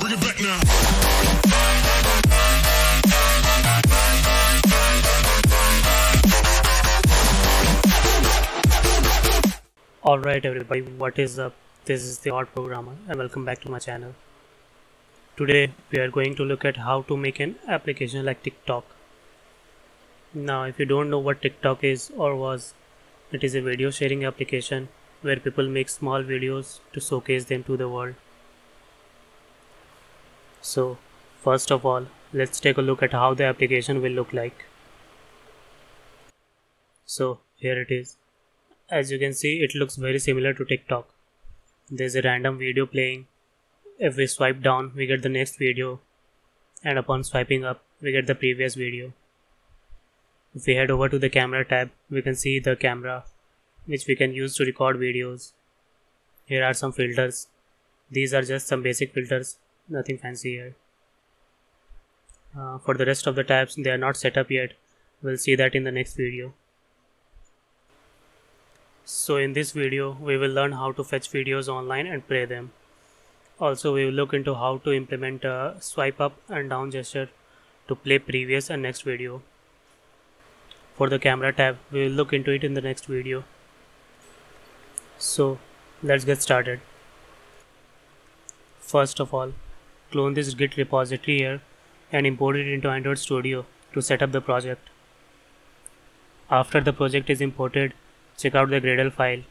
bring it back now. Alright everybody, what is up? This is the Odd Programmer and welcome back to my channel. Today we are going to look at how to make an application like TikTok. Now if you don't know what TikTok is or was, it is a video sharing application where people make small videos to showcase them to the world. So first of all, let's take a look at how the application will look like. So here it is. As you can see, it looks very similar to TikTok. There's a random video playing. If we swipe down, we get the next video, and upon swiping up, we get the previous video. If we head over to the camera tab, we can see the camera, which we can use to record videos. Here are some filters. These are just some basic filters, nothing fancy here. For the rest of the tabs, they are not set up yet. We'll see that in the next video. So in this video, we will learn how to fetch videos online and play them. Also, we will look into how to implement a swipe up and down gesture to play previous and next video. For the camera tab, we will look into it in the next video. So let's get started. First of all, clone this Git repository here and import it into Android Studio to set up the project. After the project is imported, check out the Gradle file.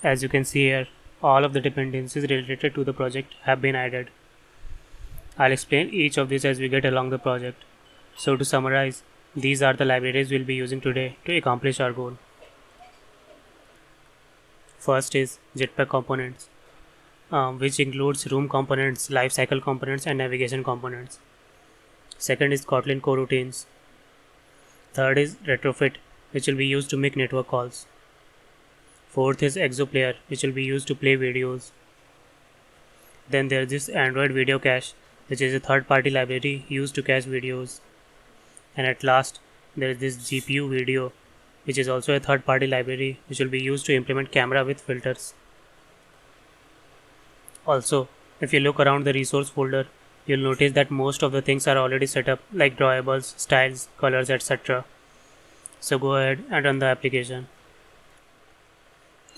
As you can see here, all of the dependencies related to the project have been added. I'll explain each of these as we get along the project. So to summarize, these are the libraries we'll be using today to accomplish our goal. First is Jetpack components, which includes room components, lifecycle components, and navigation components. Second is Kotlin coroutines. Third is Retrofit, which will be used to make network calls. Fourth is Exoplayer, which will be used to play videos. Then there is this Android Video Cache, which is a third-party library used to cache videos. And at last, there is this GPU Video, which is also a third-party library which will be used to implement camera with filters. Also, if you look around the resource folder, you'll notice that most of the things are already set up, like drawables, styles, colors, etc. So go ahead and run the application.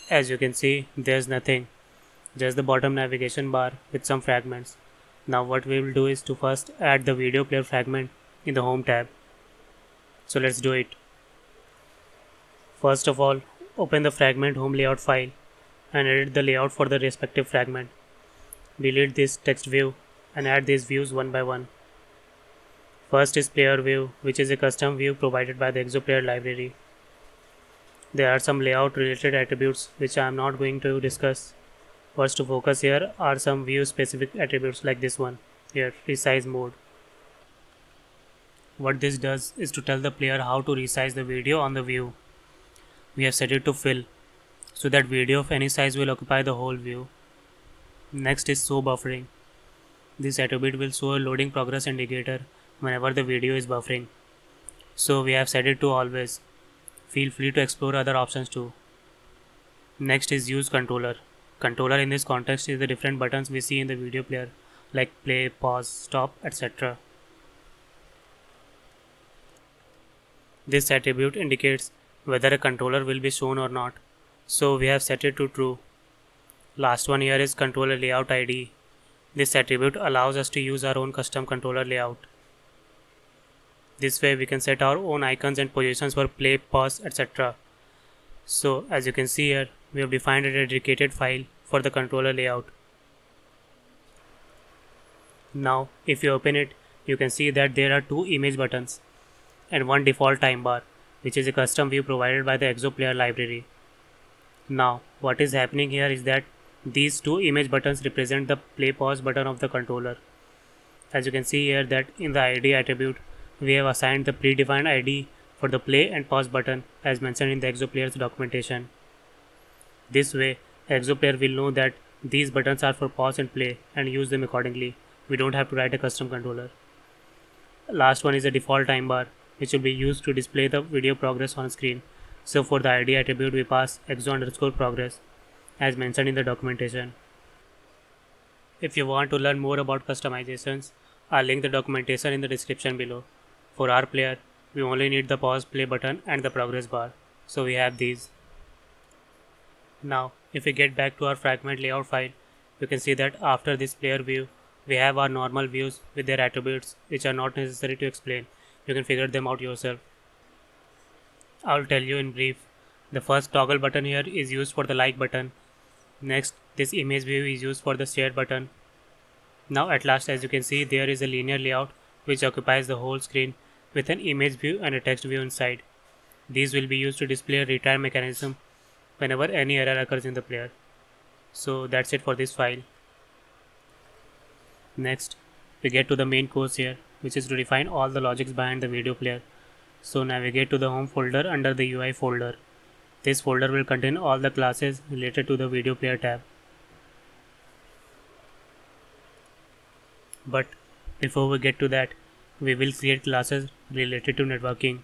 As you can see, there's nothing, just the bottom navigation bar with some fragments. Now what we will do is to first add the video player fragment in the home tab. So let's do it. First of all, open the fragment home layout file and edit the layout for the respective fragment. Delete this text view and add these views one by one. First is player view, which is a custom view provided by the Exoplayer library. There are some layout related attributes which I am not going to discuss. First to focus here are some view specific attributes like this one here, resize mode. What this does is to tell the player how to resize the video on the view. We have set it to fill, so that video of any size will occupy the whole view. Next is show buffering. This attribute will show a loading progress indicator whenever the video is buffering. So we have set it to always. Feel free to explore other options too. Next is use controller. Controller in this context is the different buttons we see in the video player like play, pause, stop, etc. This attribute indicates whether a controller will be shown or not. So we have set it to true. Last one here is controller layout ID. This attribute allows us to use our own custom controller layout. This way we can set our own icons and positions for play, pause, etc. So as you can see here, we have defined a dedicated file for the controller layout. Now if you open it, you can see that there are two image buttons and one default time bar, which is a custom view provided by the Exoplayer library. Now what is happening here is that these two image buttons represent the play pause button of the controller. As you can see here that in the ID attribute, we have assigned the predefined ID for the play and pause button as mentioned in the Exoplayer's documentation. This way, Exoplayer will know that these buttons are for pause and play and use them accordingly. We don't have to write a custom controller. Last one is the default time bar, which will be used to display the video progress on screen. So for the ID attribute, we pass exo_progress as mentioned in the documentation. If you want to learn more about customizations, I'll link the documentation in the description below. For our player, we only need the pause play button and the progress bar. So we have these. Now, if we get back to our fragment layout file, you can see that after this player view, we have our normal views with their attributes, which are not necessary to explain. You can figure them out yourself. I'll tell you in brief. The first toggle button here is used for the like button. Next, this image view is used for the share button. Now at last, as you can see, there is a linear layout which occupies the whole screen with an image view and a text view inside. These will be used to display a retry mechanism whenever any error occurs in the player. So that's it for this file. Next, we get to the main course here, which is to define all the logics behind the video player. So navigate to the home folder under the UI folder. This folder will contain all the classes related to the video player tab. But before we get to that, we will create classes related to networking.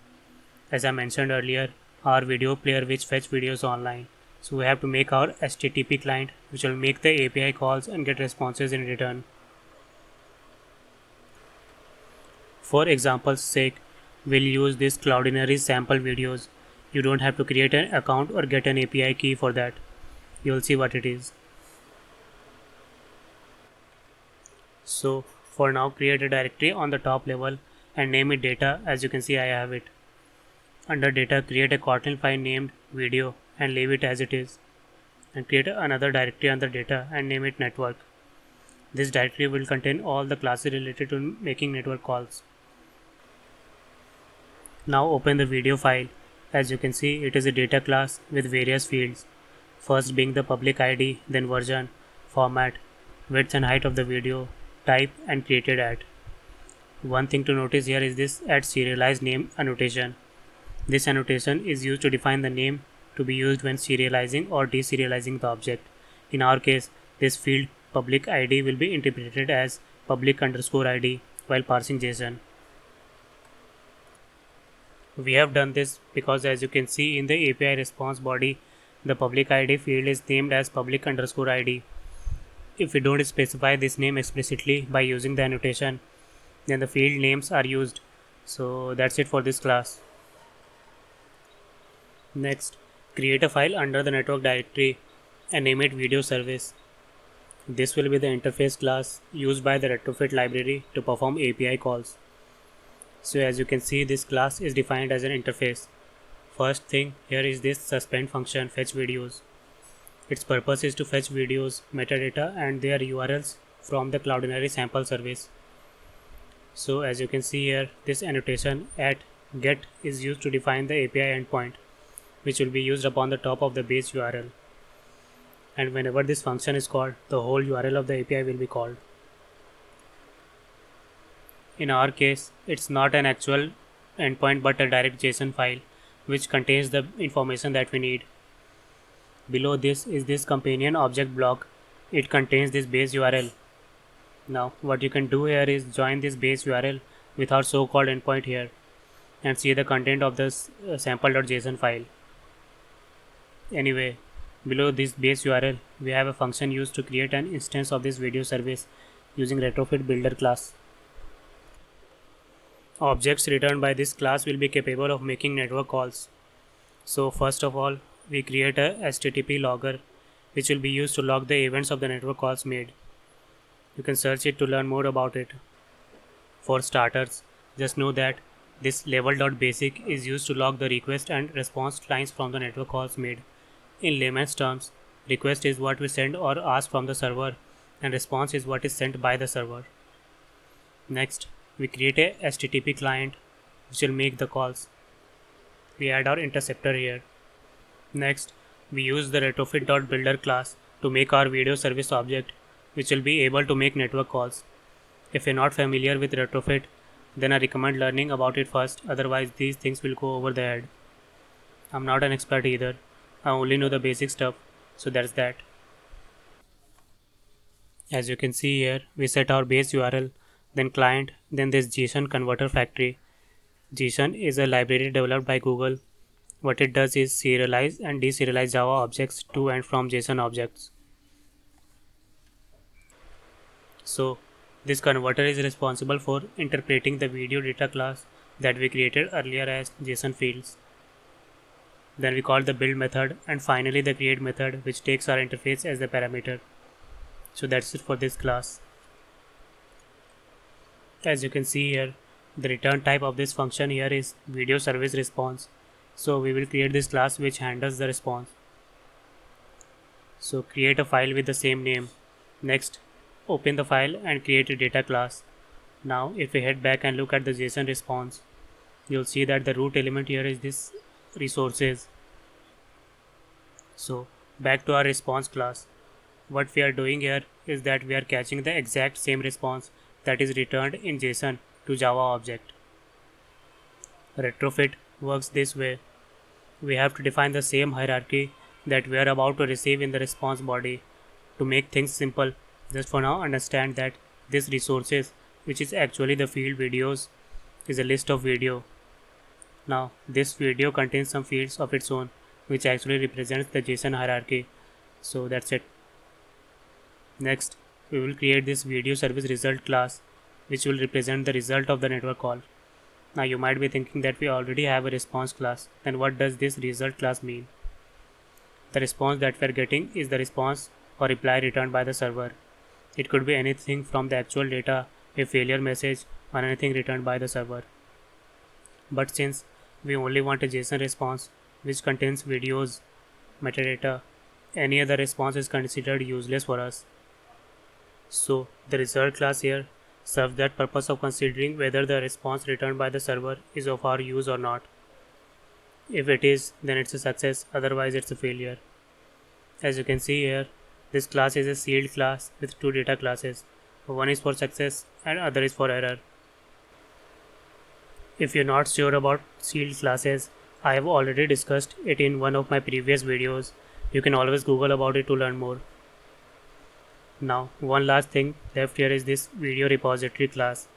As I mentioned earlier, our video player which fetch videos online. So we have to make our HTTP client which will make the API calls and get responses in return. For example's sake, we'll use this Cloudinary sample videos. You don't have to create an account or get an API key for that. You'll see what it is. So for now, create a directory on the top level and name it data. As you can see, I have it. Under data, create a Kotlin file named video and leave it as it is. And create another directory under data and name it network. This directory will contain all the classes related to making network calls. Now open the video file. As you can see, it is a data class with various fields. First being the public ID, then version, format, width and height of the video, type and created at. One thing to notice here is this @serialized name annotation. This annotation is used to define the name to be used when serializing or deserializing the object. In our case, this field public ID will be interpreted as public_ID while parsing JSON. We have done this because as you can see in the API response body, the public ID field is named as public_ID. If we don't specify this name explicitly by using the annotation, then the field names are used. So that's it for this class. Next, create a file under the network directory and name it video service. This will be the interface class used by the retrofit library to perform API calls. So as you can see, this class is defined as an interface. First thing here is this suspend function fetch videos. Its purpose is to fetch videos, metadata and their URLs from the Cloudinary sample service. So as you can see here, this annotation @get is used to define the API endpoint, which will be used upon the top of the base URL. And whenever this function is called, the whole URL of the API will be called. In our case, it's not an actual endpoint but a direct JSON file which contains the information that we need. Below this is this companion object block. It contains this base URL. Now what you can do here is join this base URL with our so-called endpoint here and see the content of this sample.json file. Anyway, below this base URL, we have a function used to create an instance of this video service using retrofit builder class. Objects returned by this class will be capable of making network calls. So first of all, we create a HTTP logger which will be used to log the events of the network calls made. You can search it to learn more about it. For starters, just know that this level.basic is used to log the request and response lines from the network calls made. In layman's terms, request is what we send or ask from the server and response is what is sent by the server. Next, we create a HTTP client which will make the calls. We add our interceptor here. Next, we use the retrofit.builder class to make our video service object which will be able to make network calls. If you're not familiar with retrofit, then I recommend learning about it first, otherwise these things will go over the head. I'm not an expert either. I only know the basic stuff, so that's that. As you can see here, we set our base URL, then client, then this JSON converter factory. JSON is a library developed by Google. What it does is serialize and deserialize Java objects to and from JSON objects. So this converter is responsible for interpreting the video data class that we created earlier as JSON fields. Then we call the build method, and finally the create method, which takes our interface as the parameter. So that's it for this class. As you can see here, the return type of this function here is video service response. So we will create this class which handles the response. So create a file with the same name. Next, open the file and create a data class. Now if we head back and look at the JSON response, you'll see that the root element here is this resources. So back to our response class. What we are doing here is that we are catching the exact same response that is returned in JSON to Java object. Retrofit works this way. We have to define the same hierarchy that we are about to receive in the response body. To make things simple, just for now understand that this resources, which is actually the field videos, is a list of video. Now this video contains some fields of its own which actually represents the JSON hierarchy. So that's it. Next, we will create this video service result class which will represent the result of the network call. Now you might be thinking that we already have a response class, then what does this result class mean? The response that we are getting is the response or reply returned by the server. It could be anything from the actual data, a failure message, or anything returned by the server. But since we only want a JSON response which contains videos, metadata, any other response is considered useless for us. So the result class here serves that purpose of considering whether the response returned by the server is of our use or not. If it is, then it's a success, otherwise it's a failure. As you can see here, this class is a sealed class with two data classes. One is for success and other is for error. If you're not sure about sealed classes, I have already discussed it in one of my previous videos. You can always Google about it to learn more. Now, one last thing left here is this video repository class.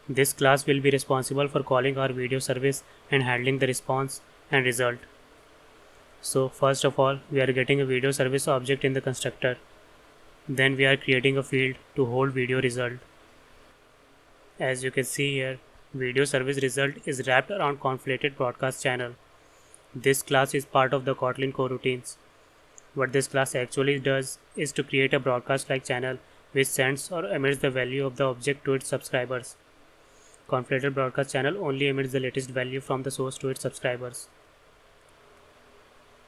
This class will be responsible for calling our video service and handling the response and result. So first of all, we are getting a video service object in the constructor. Then we are creating a field to hold video result. As you can see here, video service result is wrapped around conflated broadcast channel. This class is part of the Kotlin coroutines. What this class actually does is to create a broadcast-like channel which sends or emits the value of the object to its subscribers. Conflated broadcast channel only emits the latest value from the source to its subscribers.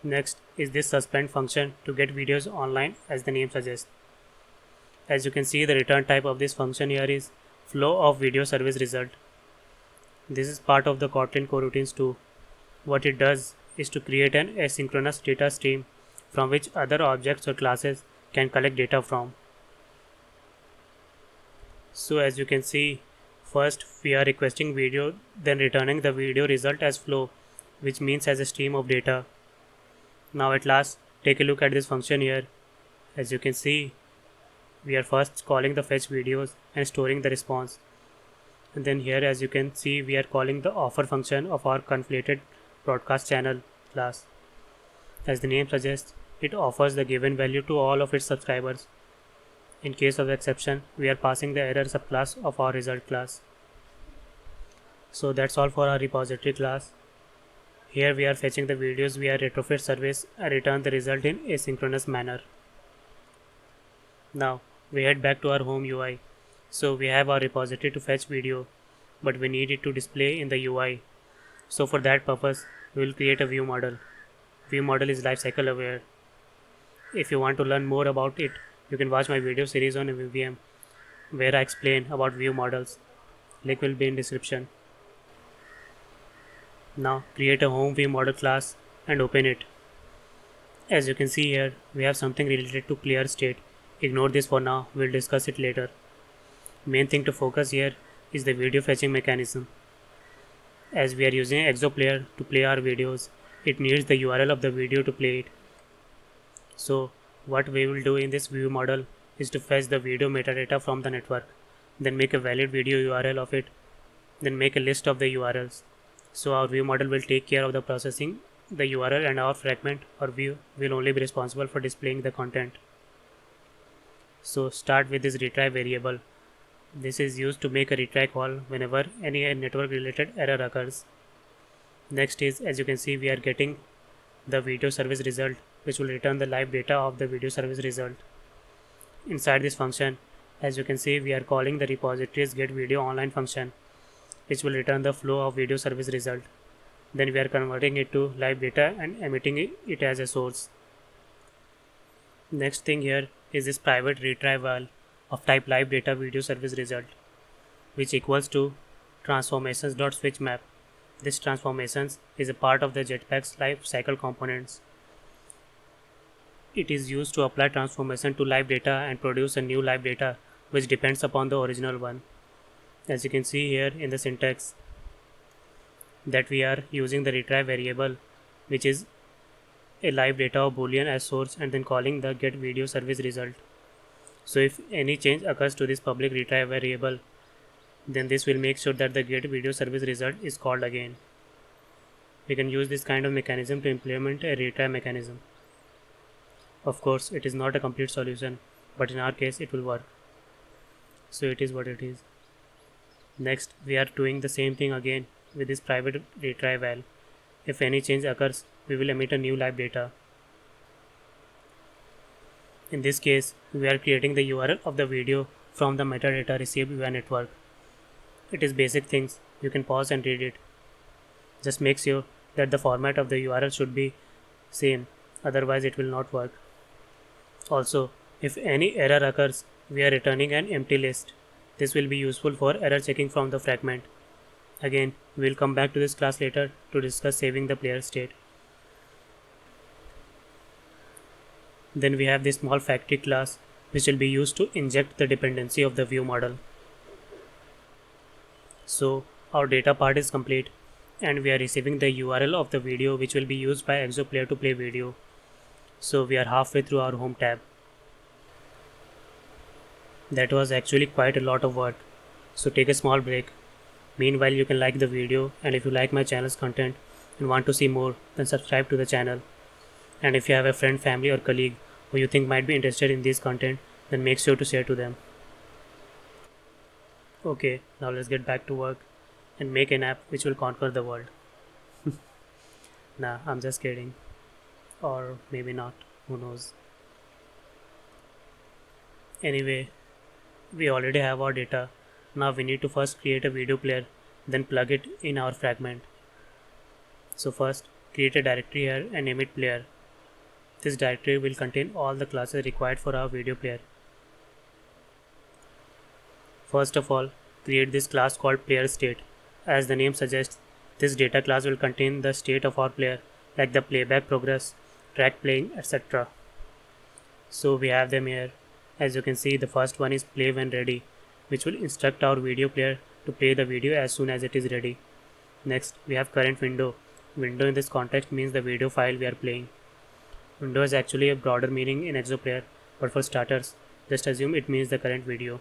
Next is this suspend function to get videos online, as the name suggests. As you can see, the return type of this function here is flow of video service result. This is part of the Kotlin coroutines too. What it does is to create an asynchronous data stream from which other objects or classes can collect data from. So as you can see, first we are requesting video, then returning the video result as flow, which means as a stream of data. Now at last, take a look at this function here. As you can see, we are first calling the fetch videos and storing the response. And then here, as you can see, we are calling the offer function of our conflated broadcast channel class. As the name suggests, it offers the given value to all of its subscribers. In case of exception, we are passing the error subclass of our result class. So that's all for our repository class. Here we are fetching the videos via retrofit service and return the result in asynchronous manner. Now we head back to our home UI. So we have our repository to fetch video, but we need it to display in the UI. So for that purpose, we will create a view model. View model is lifecycle aware. If you want to learn more about it, you can watch my video series on MVVM where I explain about view models. Link will be in description. Now create a home view model class and open it. As you can see here, we have something related to clear state. Ignore this for now, we'll discuss it later. Main thing to focus here is the video fetching mechanism. As we are using ExoPlayer to play our videos, it needs the URL of the video to play it. So what we will do in this view model is to fetch the video metadata from the network, then make a valid video URL of it, then make a list of the URLs. So our view model will take care of the processing the URL, and our fragment or view will only be responsible for displaying the content. So start with this retry variable. This is used to make a retry call whenever any network related error occurs. Next is, as you can see, we are getting the video service result, which will return the live data of the video service result. Inside this function, as you can see, we are calling the repositories get video online function, which will return the flow of video service result. Then we are converting it to live data and emitting it as a source. Next thing here is this private retry val of type live data video service result, which equals to transformations.switch map. This transformations is a part of the Jetpack's life cycle components. It is used to apply transformation to live data and produce a new live data which depends upon the original one. As you can see here in the syntax, that we are using the retry variable, which is a live data of boolean as source, and then calling the get video service result. So if any change occurs to this public retry variable, then this will make sure that the get video service result is called again. We can use this kind of mechanism to implement a retry mechanism. Of course, it is not a complete solution, but in our case it will work. So it is what it is. Next, we are doing the same thing again with this private retry val. If any change occurs, we will emit a new live data. In this case, we are creating the URL of the video from the metadata received via network. It is basic things, you can pause and read it. Just make sure that the format of the URL should be same, otherwise it will not work. Also, if any error occurs, we are returning an empty list. This will be useful for error checking from the fragment. Again, we will come back to this class later to discuss saving the player state. Then we have this small factory class which will be used to inject the dependency of the view model. So our data part is complete and we are receiving the URL of the video which will be used by ExoPlayer to play video. So we are halfway through our home tab. That was actually quite a lot of work, so take a small break. Meanwhile, you can like the video, and if you like my channel's content and want to see more, then subscribe to the channel. And if you have a friend, family or colleague who you think might be interested in this content, then make sure to share to them. Okay, now let's get back to work and make an app which will conquer the world. Nah, I'm just kidding. Or maybe not, who knows. Anyway, we already have our data. Now we need to first create a video player, then plug it in our fragment. So first, create a directory here and name it player. This directory will contain all the classes required for our video player. First of all, create this class called player state. As the name suggests, this data class will contain the state of our player, like the playback progress, track playing, etc. So we have them here. As you can see, the first one is play when ready, which will instruct our video player to play the video as soon as it is ready. Next, we have current window. Window in this context means the video file we are playing. Window is actually a broader meaning in ExoPlayer, but for starters, just assume it means the current video.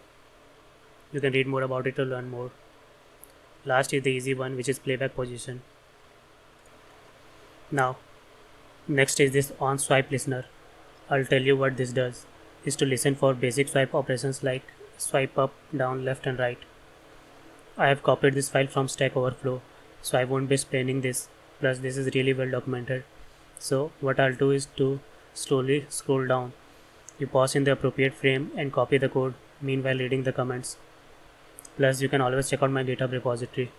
You can read more about it to learn more. Last is the easy one, which is playback position. Now, next is this on swipe listener. I'll tell you what this does. Is to listen for basic swipe operations like swipe up, down, left and right. I have copied this file from Stack Overflow, so I won't be explaining this, plus this is really well documented. So what I'll do is to slowly scroll down. You pause in the appropriate frame and copy the code, meanwhile reading the comments. Plus you can always check out my GitHub repository.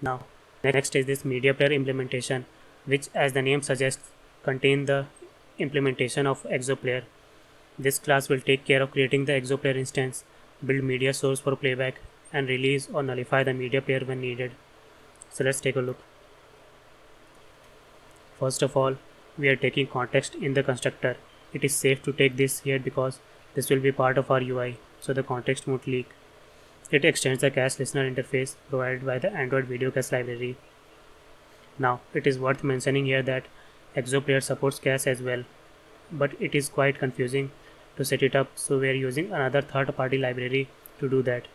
Now, next is this media player implementation, which as the name suggests, contain the implementation of ExoPlayer. This class will take care of creating the ExoPlayer instance, build media source for playback, and release or nullify the media player when needed. So let's take a look. First of all, we are taking context in the constructor. It is safe to take this here because this will be part of our UI, so the context won't leak. It extends the cache listener interface provided by the Android Video Cache library. Now, it is worth mentioning here that ExoPlayer supports cache as well, but it is quite confusing to set it up, so we are using another third-party library to do that.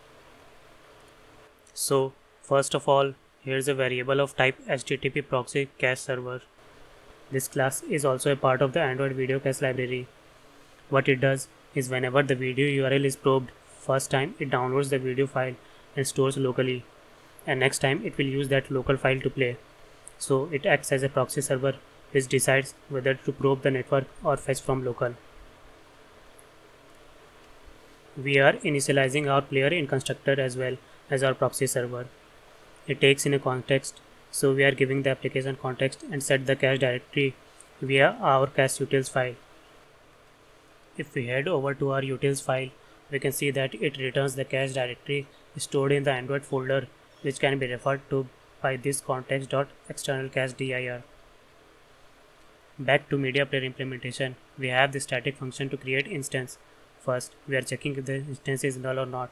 So first of all, here's a variable of type HTTP proxy cache server. This class is also a part of the Android video cache library. What it does is whenever the video URL is probed first time, it downloads the video file and stores locally, and next time it will use that local file to play. So it acts as a proxy server which decides whether to probe the network or fetch from local. We are initializing our player in constructor as well as our proxy server. It takes in a context, so we are giving the application context and set the cache directory via our cache utils file. If we head over to our utils file, we can see that it returns the cache directory stored in the Android folder, which can be referred to by this context.externalcachedir. Back to media player implementation, we have the static function to create instance. First, we are checking if the instance is null or not.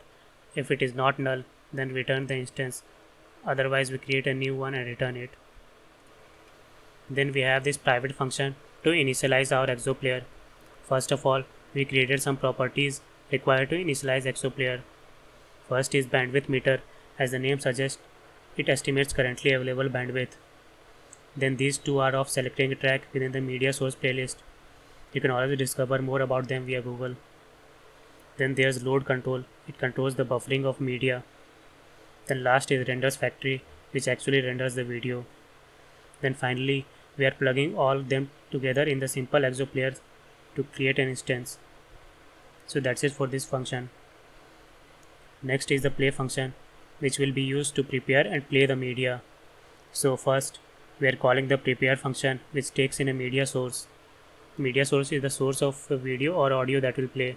If it is not null, then return the instance. Otherwise, we create a new one and return it. Then we have this private function to initialize our ExoPlayer. First of all, we created some properties required to initialize ExoPlayer. First is bandwidth meter. As the name suggests, it estimates currently available bandwidth. Then these two are of selecting a track within the media source playlist. You can always discover more about them via Google. Then there's load control. It controls the buffering of media. Then last is renders factory, which actually renders the video. Then finally, we are plugging all of them together in the simple ExoPlayer to create an instance. So that's it for this function. Next is the play function, which will be used to prepare and play the media. So first, we are calling the prepare function, which takes in a media source. Media source is the source of video or audio that will play.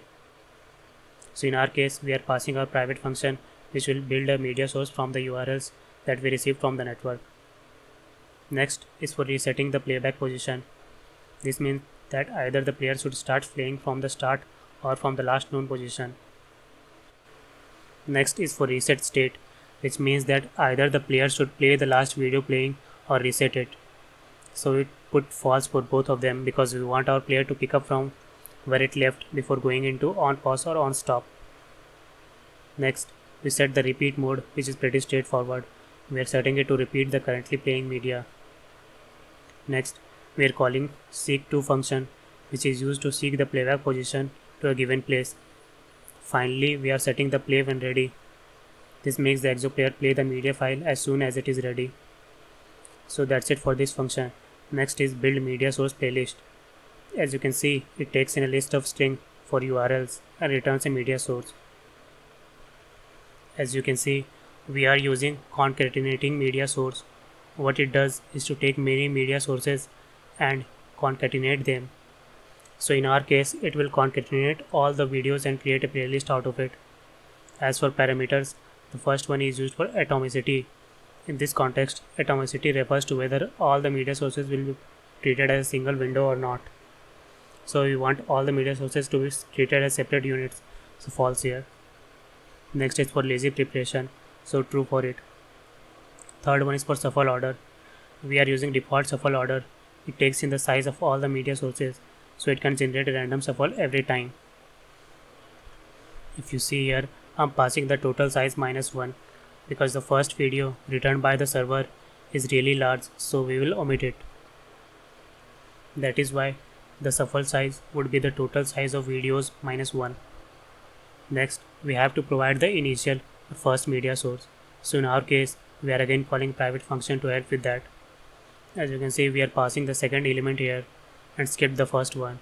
So in our case, we are passing our private function, which will build a media source from the URLs that we received from the network. Next is for resetting the playback position. This means that either the player should start playing from the start or from the last known position. Next is for reset state, which means that either the player should play the last video playing or reset it. So it put false for both of them because we want our player to pick up from where it left before going into on pause or on stop. Next, we set the repeat mode, which is pretty straightforward. We are setting it to repeat the currently playing media. Next, we are calling seek_to function, which is used to seek the playback position to a given place. Finally, we are setting the play when ready. This makes the ExoPlayer play the media file as soon as it is ready. So that's it for this function. Next is build media source playlist. As you can see, it takes in a list of string for URLs and returns a media source. As you can see, we are using concatenating media source. What it does is to take many media sources and concatenate them. So in our case, it will concatenate all the videos and create a playlist out of it. As for parameters, the first one is used for atomicity. In this context, atomicity refers to whether all the media sources will be treated as a single window or not. So we want all the media sources to be treated as separate units, so false here. Next is for lazy preparation, so true for it. Third one is for shuffle order. We are using default shuffle order. It takes in the size of all the media sources, so it can generate a random shuffle every time. If you see here, I'm passing the total size -1 because the first video returned by the server is really large, so we will omit it. That is why the shuffle size would be the total size of videos -1. Next, we have to provide the initial or first media source. So in our case, we are again calling private function to help with that. As you can see, we are passing the second element here and skip the first one.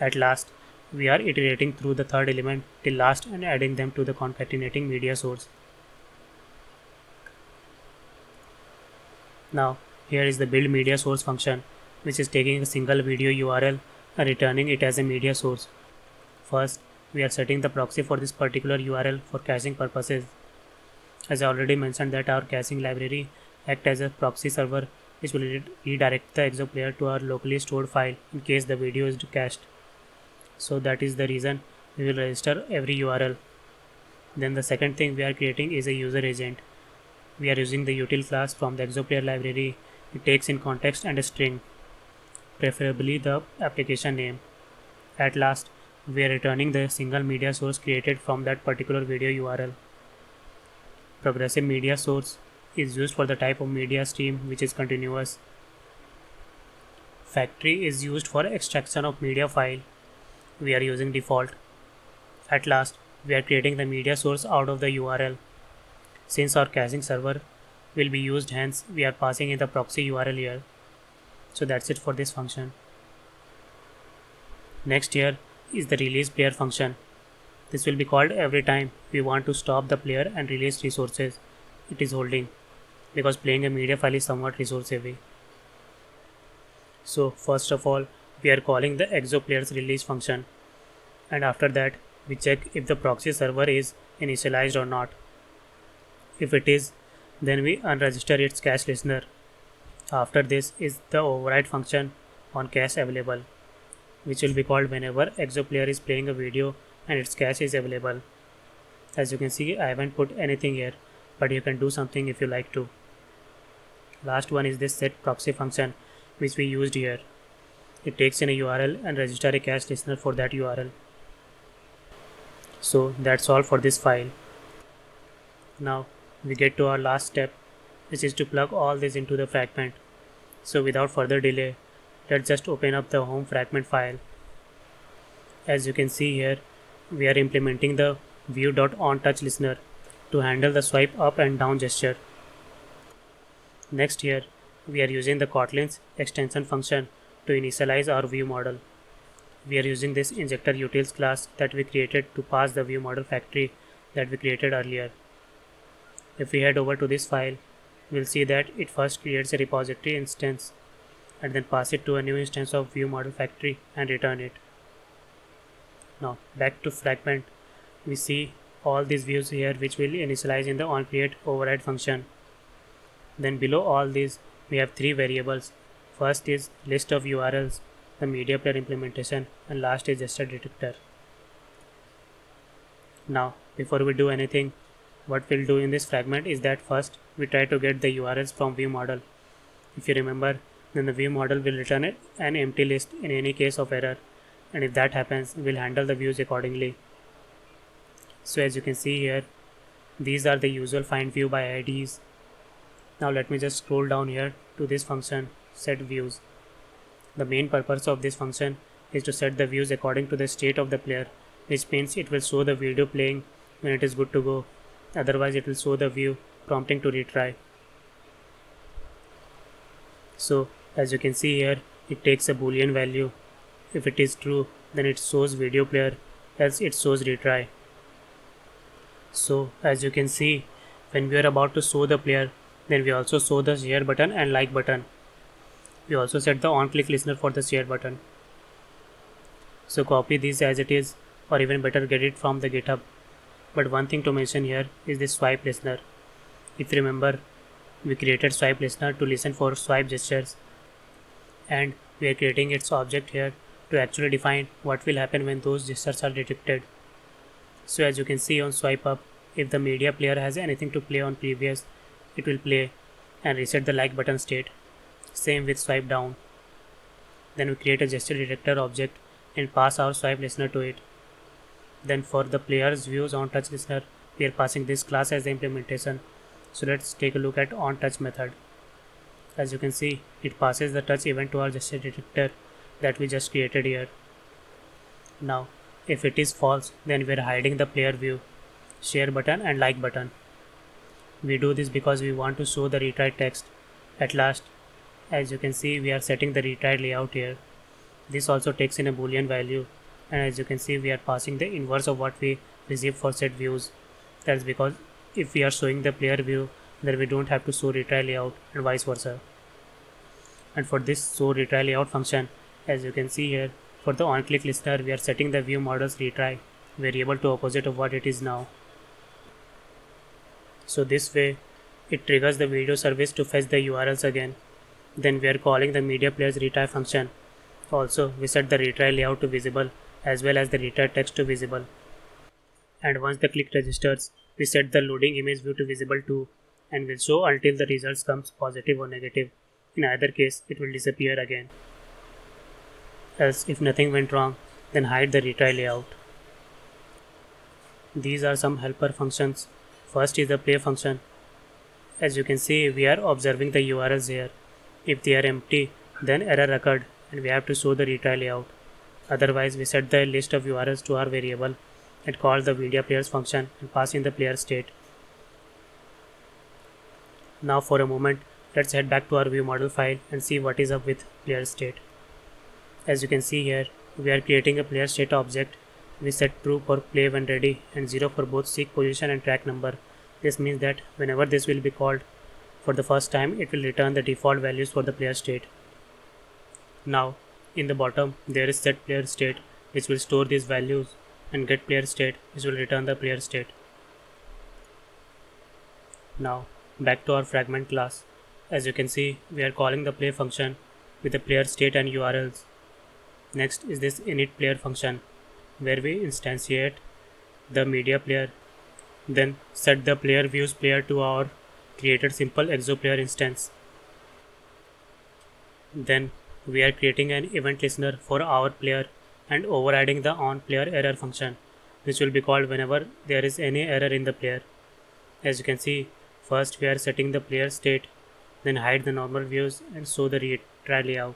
At last, we are iterating through the third element till last and adding them to the concatenating media source. Now, here is the build media source function, which is taking a single video URL and returning it as a media source. First, we are setting the proxy for this particular URL for caching purposes. As I already mentioned that our caching library acts as a proxy server which will redirect the ExoPlayer to our locally stored file in case the video is cached. So that is the reason we will register every URL. Then the second thing we are creating is a user agent. We are using the util class from the ExoPlayer library. It takes in context and a string, preferably the application name. At last, we are returning the single media source created from that particular video URL. Progressive media source is used for the type of media stream which is continuous. Factory is used for extraction of media file. We are using default. At last, we are creating the media source out of the URL. Since our caching server will be used, hence we are passing in the proxy URL here. So that's it for this function. Next here is the release player function. This will be called every time we want to stop the player and release resources it is holding, because playing a media file is somewhat resource heavy. So first of all, we are calling the exoplayer's release function, and after that we check if the proxy server is initialized or not. If it is, then we unregister its cache listener. After this is the override function on cache available, which will be called whenever exoplayer is playing a video and its cache is available. As you can see, I haven't put anything here, but you can do something if you like to. Last one is this set proxy function which we used here. It takes in a URL and register a cache listener for that URL. So that's all for this file. Now we get to our last step, which is to plug all this into the fragment. So without further delay, let's just open up the home fragment file. As you can see here, we are implementing the view.onTouchListener to handle the swipe up and down gesture. Next here, we are using the Kotlin's extension function to initialize our view model. We are using this injector utils class that we created to pass the view model factory that we created earlier. If we head over to this file, we'll see that it first creates a repository instance and then pass it to a new instance of view model factory and return it. Now back to fragment, we see all these views here which will initialize in the onCreate override function. Then below all these we have three variables. First is list of URLs, the media player implementation, and last is gesture detector. Now before we do anything, what we'll do in this fragment is that first we try to get the URLs from view model. If you remember, then the view model will return an empty list in any case of error, and if that happens, we'll handle the views accordingly. So as you can see here, these are the usual find view by IDs. Now let me just scroll down here to this function set views. The main purpose of this function is to set the views according to the state of the player, which means it will show the video playing when it is good to go. Otherwise it will show the view prompting to retry. So as you can see here, it takes a boolean value. If it is true, then it shows video player, else it shows retry. So as you can see, when we are about to show the player, then we also show the share button and like button. We also set the on click listener for the share button. So copy this as it is, or even better get it from the GitHub. But one thing to mention here is this swipe listener. If you remember, we created swipe listener to listen for swipe gestures, and we are creating its object here to actually define what will happen when those gestures are detected. So as you can see on swipe up, if the media player has anything to play on previous, it will play and reset the like button state. Same with swipe down. Then we create a gesture detector object and pass our swipe listener to it. Then for the player's views on touch listener, we are passing this class as the implementation. So let's take a look at on touch method. As you can see, it passes the touch event to our gesture detector that we just created here. Now if it is false, then we are hiding the player view, share button and like button. We do this because we want to show the retry text. At last, as you can see, we are setting the retry layout here. This also takes in a boolean value, and as you can see, we are passing the inverse of what we receive for set views. That's because if we are showing the player view, then we don't have to show retry layout and vice versa. And for this show retry layout function, as you can see here, for the on click listener, we are setting the view model's retry variable to opposite of what it is now. So this way, it triggers the video service to fetch the URLs again. Then we are calling the media player's retry function. Also, we set the retry layout to visible as well as the retry text to visible. And once the click registers, we set the loading image view to visible too, and will show until the results comes positive or negative. In either case, it will disappear again. Else, if nothing went wrong, then hide the retry layout. These are some helper functions. First is the play function. As you can see, we are observing the URLs here. If they are empty, then error occurred and we have to show the retry layout. Otherwise, we set the list of URLs to our variable and call the media players function and pass in the player state. Now for a moment, let's head back to our view model file and see what is up with player state. As you can see here, we are creating a player state object. We set true for play when ready and 0 for both seek position and track number. This means that whenever this will be called for the first time, it will return the default values for the player state. Now, in the bottom, there is set player state, which will store these values, and get player state, which will return the player state. Now, back to our fragment class. As you can see, we are calling the play function with the player state and URLs. Next is this init player function, where we instantiate the media player, then set the player views player to our created simple ExoPlayer instance. Then we are creating an event listener for our player and overriding the onPlayer error function, which will be called whenever there is any error in the player. As you can see, first we are setting the player state, then hide the normal views and show the retry layout.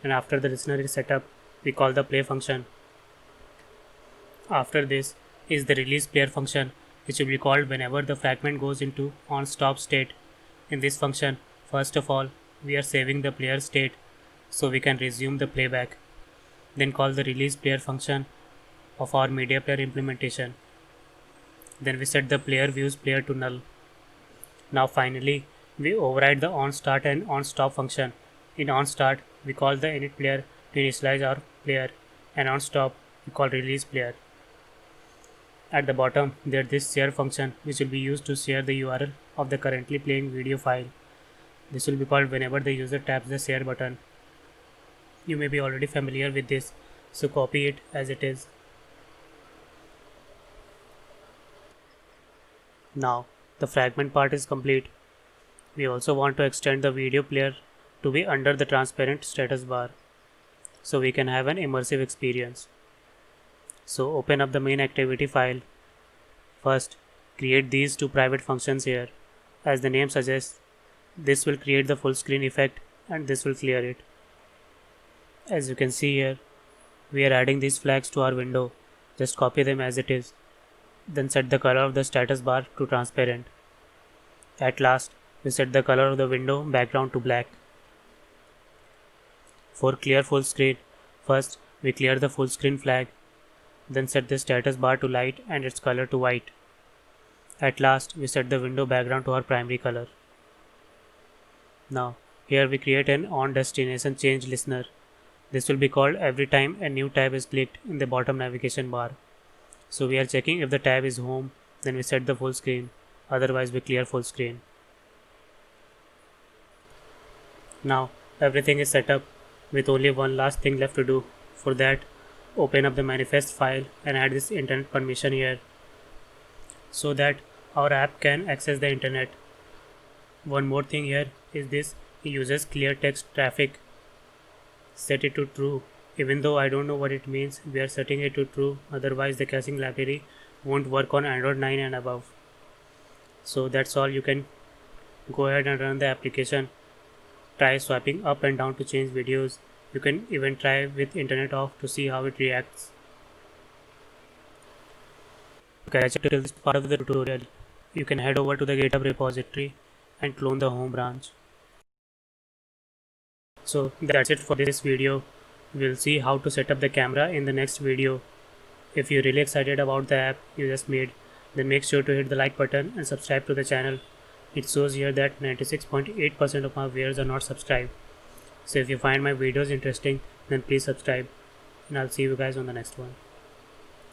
And after the listener is set up, we call the play function. After this is the release player function, which will be called whenever the fragment goes into on stop state. In this function, first of all, we are saving the player state so we can resume the playback. Then call the release player function of our media player implementation. Then we set the player views player to null. Now finally, we override the onStart and onStop function. In onStart, we call the init player to initialize our player, and onStop we call release player. At the bottom, there is this share function, which will be used to share the URL of the currently playing video file. This will be called whenever the user taps the share button. You may be already familiar with this, so copy it as it is. Now, the fragment part is complete. We also want to extend the video player to be under the transparent status bar, so we can have an immersive experience. So open up the main activity file. First, create these two private functions here. As the name suggests, this will create the full screen effect and this will clear it. As you can see here, we are adding these flags to our window. Just copy them as it is. Then set the color of the status bar to transparent. At last, we set the color of the window background to black. For clear full screen, first we clear the full screen flag, then set the status bar to light and its color to white. At last, we set the window background to our primary color. Now, here we create an onDestination change listener. This will be called every time a new tab is clicked in the bottom navigation bar. So we are checking if the tab is home, then we set the full screen, otherwise we clear full screen. Now everything is set up with only one last thing left to do. For that, open up the manifest file and add this internet permission here, so that our app can access the internet. One more thing here is this uses clear text traffic. Set it to true. Even though I don't know what it means, we are setting it to true, otherwise the caching library won't work on Android 9 and above. So that's all. You can go ahead and run the application. Try swiping up and down to change videos. You can even try with internet off to see how it reacts. To catch up till this part of the tutorial, you can head over to the GitHub repository and clone the home branch. So that's it for this video. We'll see how to set up the camera in the next video. If you're really excited about the app you just made, then make sure to hit the like button and subscribe to the channel. It shows here that 96.8% of my viewers are not subscribed. So if you find my videos interesting, then please subscribe, and I'll see you guys on the next one.